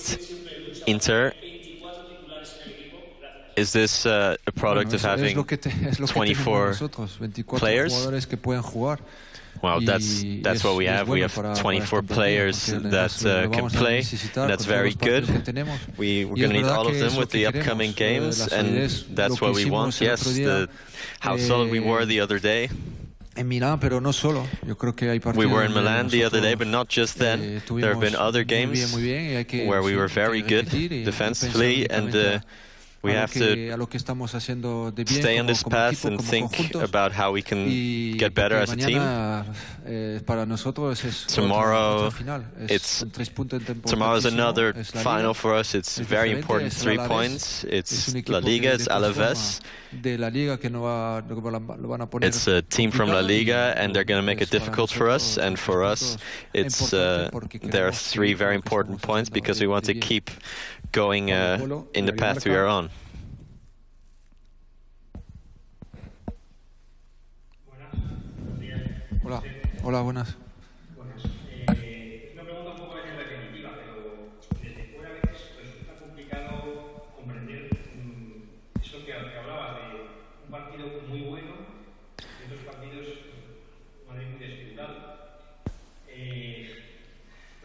against Inter. Is this a product of having 24 players? Well, that's what we have. We have 24 players that can play. That's very good. We're going to need all of them with the upcoming games, and that's what we want. Yes, how solid we were the other day. We were in Milan the other day, but not just then. There have been other games where we were very good defensively, and we have to stay on this path and think about how we can get better as a team. Tomorrow's another final for us. It's very important. 3 points. It's La Liga, it's Alavés. It's a team from La Liga, and they're going to make it difficult for us. And for us, there are 3 very important points because we want to keep going in the path we are on. Hola, buenas. Una pregunta un poco repetitiva, pero desde fuera a veces resulta complicado comprender eso que hablabas de un partido muy bueno y otros partidos Madrid muy desfigurado. Voy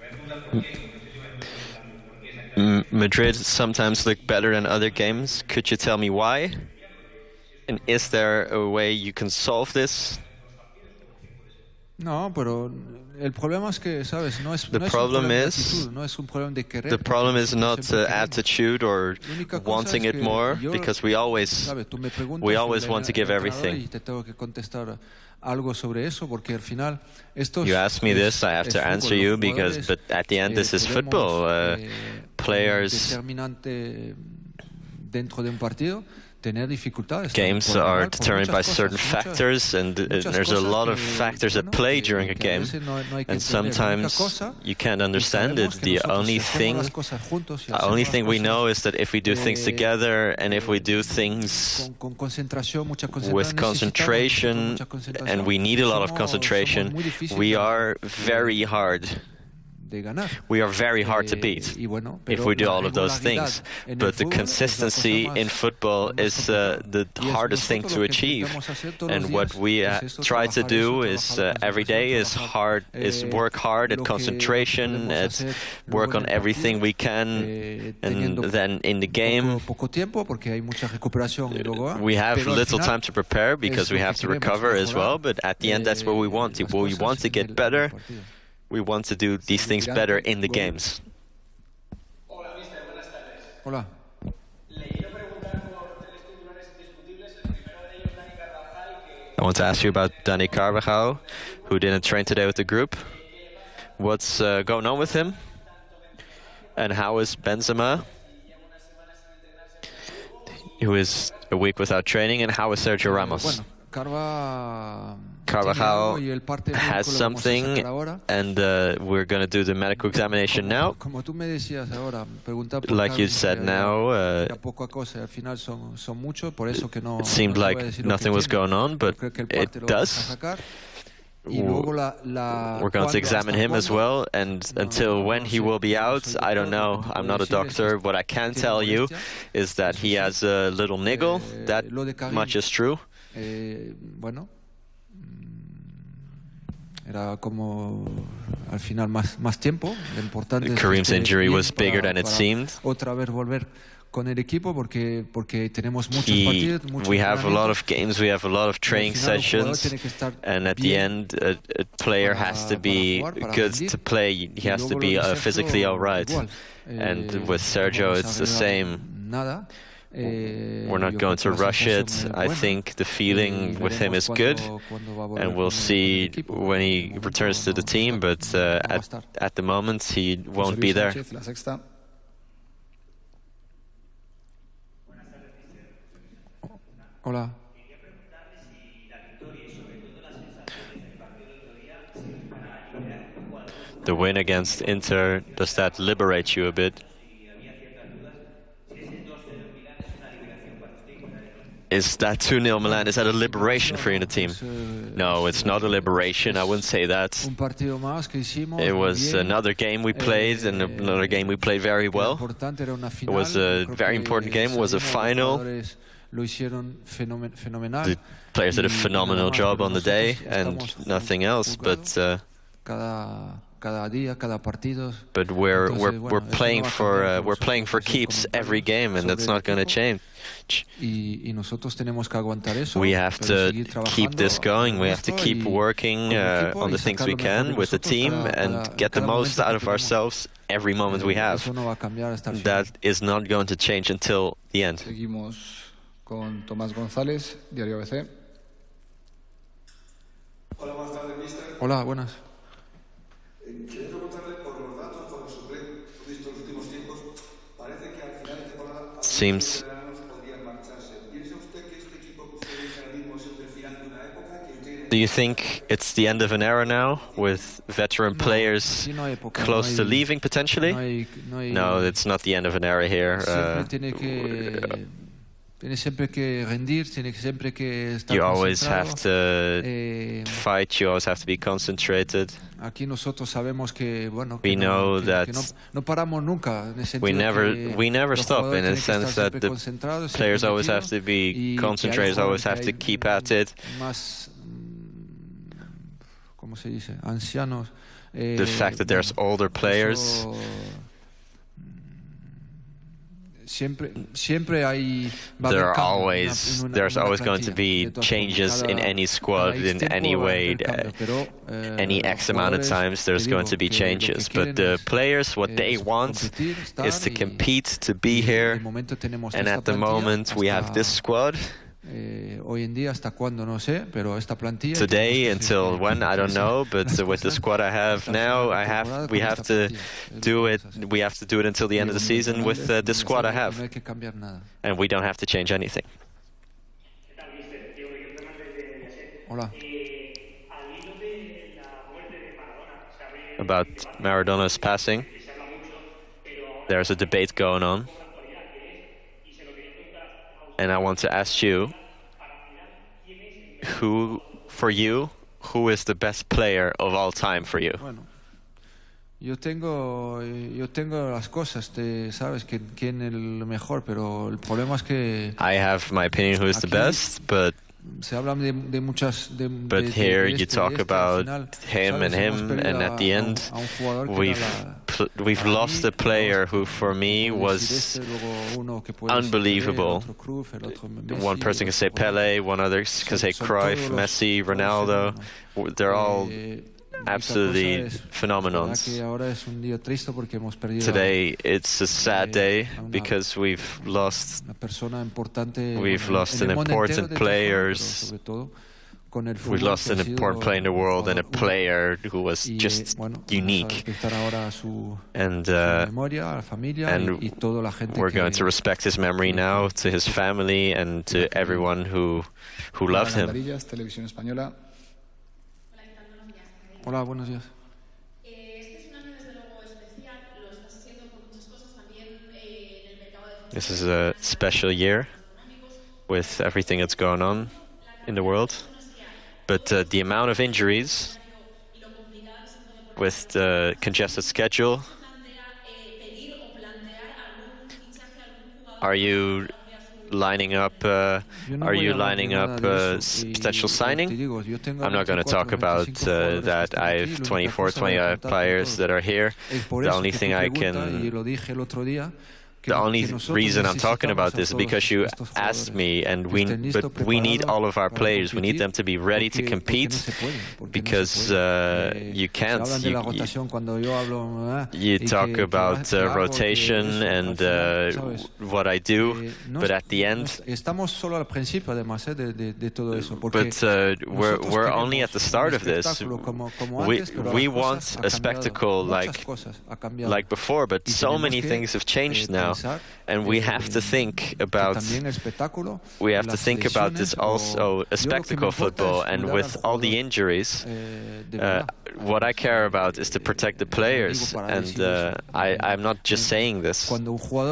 a preguntar por qué, no sé si me has preguntado por qué exactamente. Madrid sometimes look better than other games. Could you tell me why? And is there a way you can solve this? No, pero el problema es que, sabes, no es un problema de actitud, no es un problema de querer. The problem is not attitude or wanting it more, because we always want to give everything. You ask me this, I have to answer you, but at the end this is football. Players. Games are determined by certain factors, and there's a lot of factors at play during a game, and sometimes you can't understand it. The only thing we know is that if we do things together, and if we do things with concentration, and we need a lot of concentration, we are very hard. We are very hard to beat if we do all of those things. But the consistency in football is the hardest thing to achieve. And what we try to do is every day is work hard at concentration, work on everything we can, and then in the game we have little time to prepare because we have to recover as well. But at the end, that's what we want. We want to get better. We want to do these things better in the games. Hola. I want to ask you about Dani Carvajal, who didn't train today with the group. What's going on with him? And how is Benzema, who is a week without training? And how is Sergio Ramos? Carvajal has something, and we're going to do the medical examination now. Like you said now, it seemed like nothing was going on, but it does. We're going to examine him as well, and until when he will be out, I don't know. I'm not a doctor. What I can tell you is that he has a little niggle. That much is true. Karim's injury was bigger than it seemed. We have a lot of games, we have a lot of training sessions, and at the end a player has to be good to play. He has to be physically all right. And with Sergio it's the same. We're not going to rush it. I think the feeling with him is good, and we'll see when he returns to the team, but at the moment he won't be there. Hola. The win against Inter, does that liberate you a bit? Is that 2-0 Milan? Is that a liberation for you in the team? No, it's not a liberation. I wouldn't say that. It was another game we played, and another game we played very well. It was a very important game. It was a final. The players did a phenomenal job on the day, and nothing else. But we're playing for keeps every game, and that's not going to change. We have to keep this going. We have to keep working on the things we can with the team and get the most out of ourselves every moment we have. That is not going to change until the end. Con Tomás González, Diario ABC. Hola, buenas tardes, mister. Hola, buenas. Quería preguntarle por los datos sobre sobre visto en los últimos tiempos. Parece que al final de temporada seems podrían marcharse. ¿Piensa usted que este equipo que usted dice ahora mismo es el final de una época? Do you think it's the end of an era now, with veteran players close to leaving potentially? No, it's not the end of an era here. You always have to fight, you always have to be concentrated. We know that we never stop, in the sense that the players always have to be concentrated, always have to keep at it. The fact that there's older players, there's always going to be changes in any squad, in any way, any X amount of times there's going to be changes. But the players, what they want is to compete, to be here, and at the moment we have this squad. Today, until when, I don't know, but with the squad I have now, we have to do it until the end of the season with the squad I have, and we don't have to change anything. About Maradona's passing, there's a debate going on, and I want to ask you, who is the best player of all time for you? Yo tengo las cosas, sabes quién es el mejor, pero el problema es que I have my opinion who is the best, but here you talk about him, and at the end we've lost a player who for me was unbelievable. One person can say Pelé, one other can say Cruyff, Messi, Ronaldo. They're all absolutely phenomenons. Today it's a sad day because we've lost an important player. We've lost an important player in the world, and a player who was just unique. And we're going to respect his memory now, to his family and to everyone who loved him. Hola, buenos días. This is a special year with everything that's going on in the world. But the amount of injuries, with the congested schedule, are you lining up potential signing? I'm not going to talk about that. I have 25 players that are here. The only thing the only reason I'm talking about this is because you asked me, but we need all of our players. We need them to be ready to compete, because you can't. You talk about rotation and what I do, but at the end, but we're only at the start of this. We want a spectacle like before, but so many things have changed now. And we have to think about this also, a spectacle football. And with all the injuries, what I care about is to protect the players, and I'm not just saying this. When one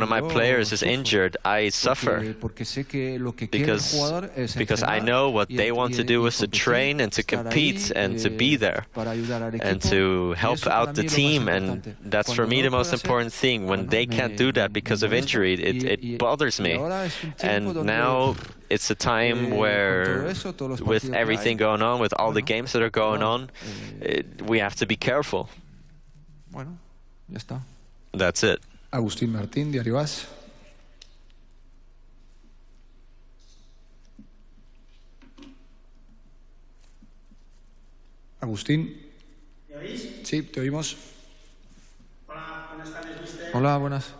of my players is injured, I suffer because I know what they want to do is to train and to compete and to be there and to help out the team, and that's for me the most important thing. When they can't do that because of injury, it bothers me. And now it's a time where, with everything going on, with all the games that are going on, we have to be careful. That's it. Agustín Martín, de Alavés. Agustín. ¿Me oís? Sí, te oímos. Hola, buenas tardes, mister. Hola, buenas.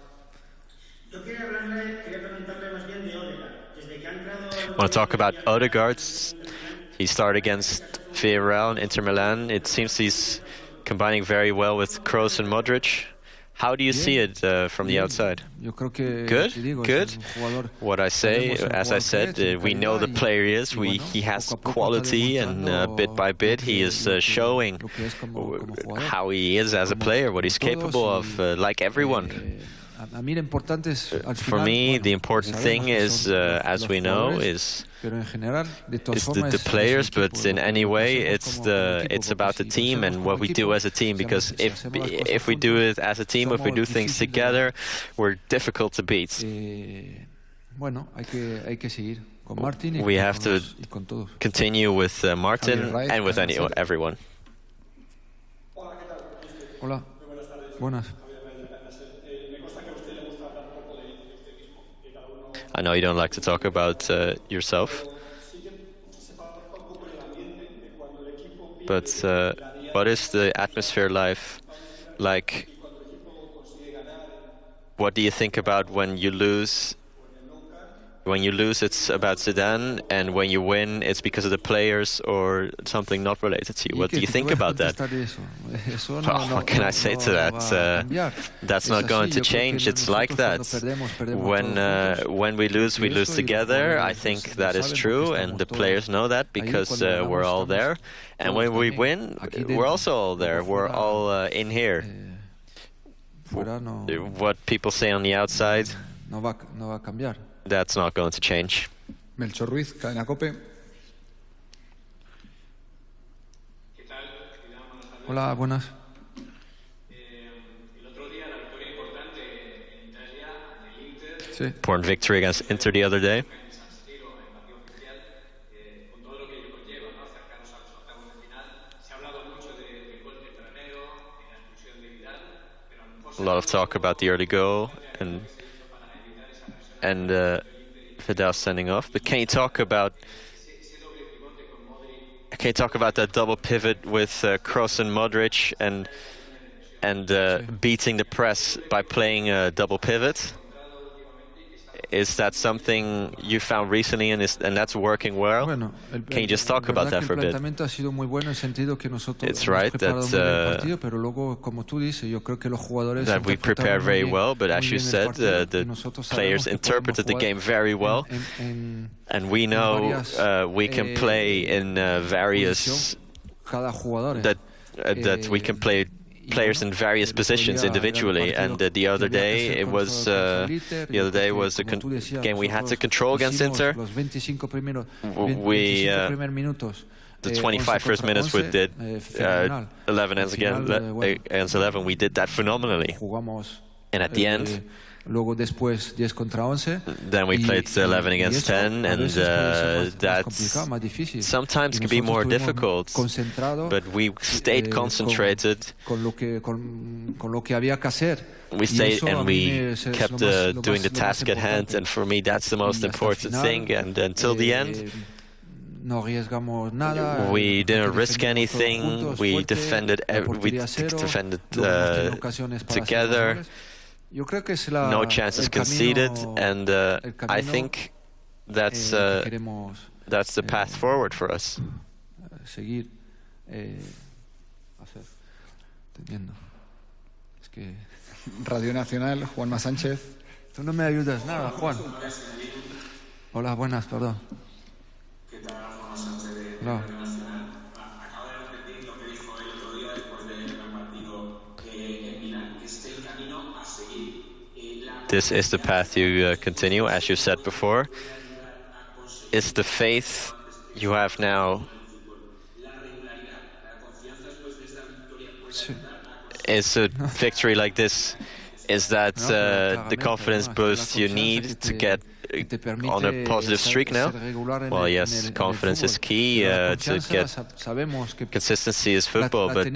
Yo quería preguntarle más bien de Odegaard. Desde que ha entrado... I want to talk about Odegaard. He started against Villarreal and Inter Milan. It seems he's combining very well with Kroos and Modric. How do you see it from the outside? Good, good. What I say, as I said, we know the player he is. He has quality, and bit by bit he is showing how he is as a player, what he's capable of, like everyone. For me, the important thing is, as we know, is the players, but in any way, it's about the team and what we do as a team. Because if we do it as a team, if we do things together, we're difficult to beat. We have to continue with Martin and with everyone. Hola. Buenas. I know you don't like to talk about yourself, but what is the atmosphere like? What do you think about when you lose? When you lose, it's about Zidane, and when you win, it's because of the players or something not related to you. What do you think about that? What can I say to that? That's not going to change. It's like that. When we lose together. I think that is true, and the players know that because we're all there. And when we win, we're also all there. We're all in here. What people say on the outside, that's not going to change. Melchor Ruiz, Cadena Cope. Hola, buenas. Important victory against Inter the other day. A lot of talk about the early goal and Vidal sending off. But can you talk about that double pivot with Kroos and Modric and beating the press by playing a double pivot? Is that something you found recently and that's working well? Can you just talk about that for a bit? It's right that we prepared very well, but as you said, the players interpreted the game very well, and we know we can play in various that we can play players in various positions individually, and the other day was a game we had to control against Inter. The 25 first minutes we did 11 against 11. We did that phenomenally, and at the end. Then we played 11 against 10, and that sometimes can be more difficult, but we stayed concentrated. We stayed and we kept doing the task at hand, and for me that's the most important thing. And until the end, we didn't risk anything. We defended together. No chances conceded, and I think that's the path forward for us. Radio Nacional, Juanma Sánchez. Tú no me ayudas nada, Juan. Hola, buenas, perdón. ¿Qué tal, Juanma Sánchez de Hola. Radio Nacional? This is the path you continue, as you said before. It's the faith you have now. Is a victory like this, is that the confidence boost you need to get on a positive streak now? Well, yes, confidence is key to get consistency is football, but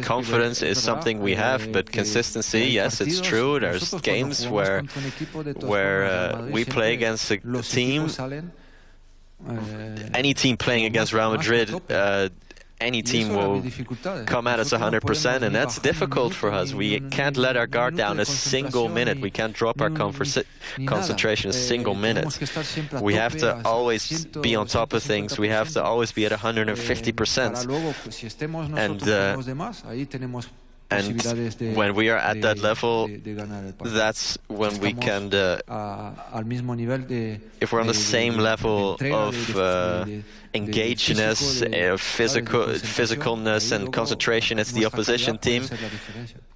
confidence is something we have, but consistency, yes, it's true. There's games where we play against a team, any team playing against Real Madrid, any team will come at us 100%, and that's difficult for us. We can't let our guard down a single minute. We can't drop our concentration a single minute. We have to always be on top of things. We have to always be at 150%. And when we are at that level, that's when we can, if we're on the same level of engagedness, physicalness and concentration as the opposition team,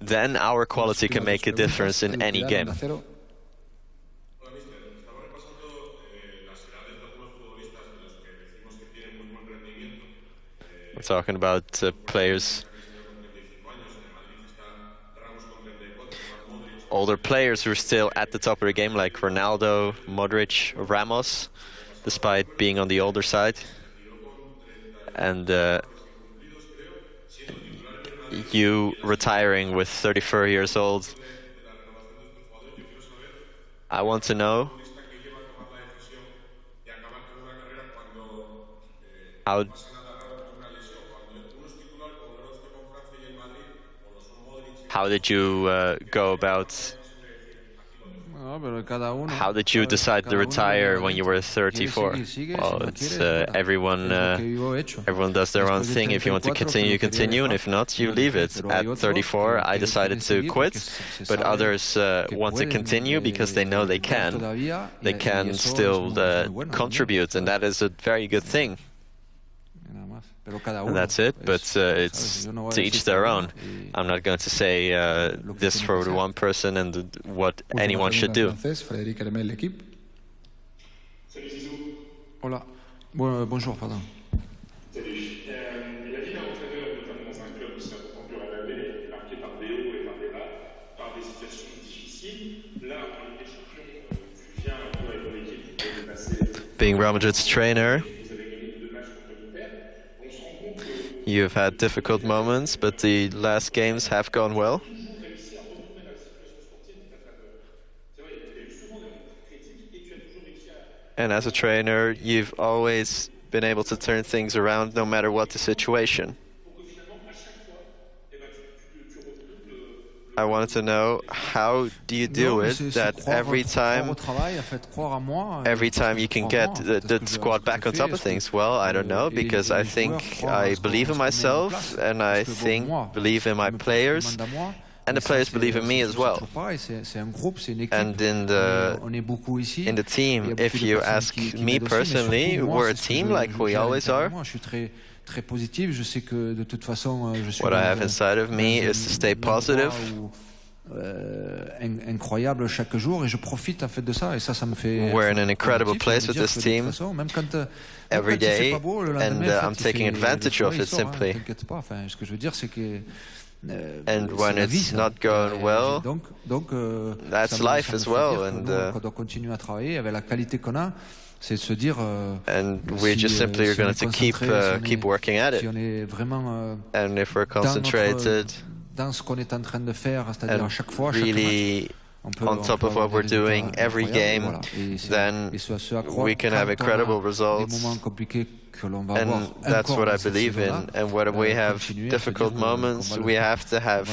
then our quality can make a difference in any game. We're talking about players, older players who are still at the top of the game, like Ronaldo, Modric, Ramos, despite being on the older side. And you retiring with 34 years old, I want to know how did you go about? How did you decide to retire when you were 34? Well, it's everyone does their own thing. If you want to continue, you continue, and if not, you leave it. At 34, I decided to quit, but others want to continue because they know they can. They can still contribute, and that is a very good thing. And that's it, but it's to each their own. I'm not going to say this for the one person and what anyone should do. Hola. Bonjour, pardon. Being Real Madrid's trainer, you've had difficult moments, but the last games have gone well. And as a trainer, you've always been able to turn things around no matter what the situation. I wanted to know, how do you do it that every time you can get the squad back on top of things? Well, I don't know, because I think I believe in myself, and I believe in my players, and the players believe in me as well. And in the team, if you ask me personally, we're a team like we always are. What I have inside of me is to stay positive. We're in an incredible place with this team every day, and I'm taking advantage of it simply. And when it's not going well, that's life as well. And we just simply are going to keep working at it. And if we're concentrated and really on top of what we're doing every game, then we can have incredible results. And that's what I believe in. And when we have difficult moments, we have to have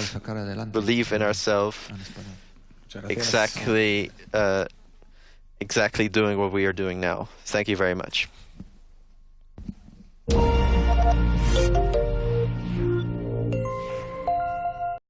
belief in ourselves, exactly doing what we are doing now. Thank you very much.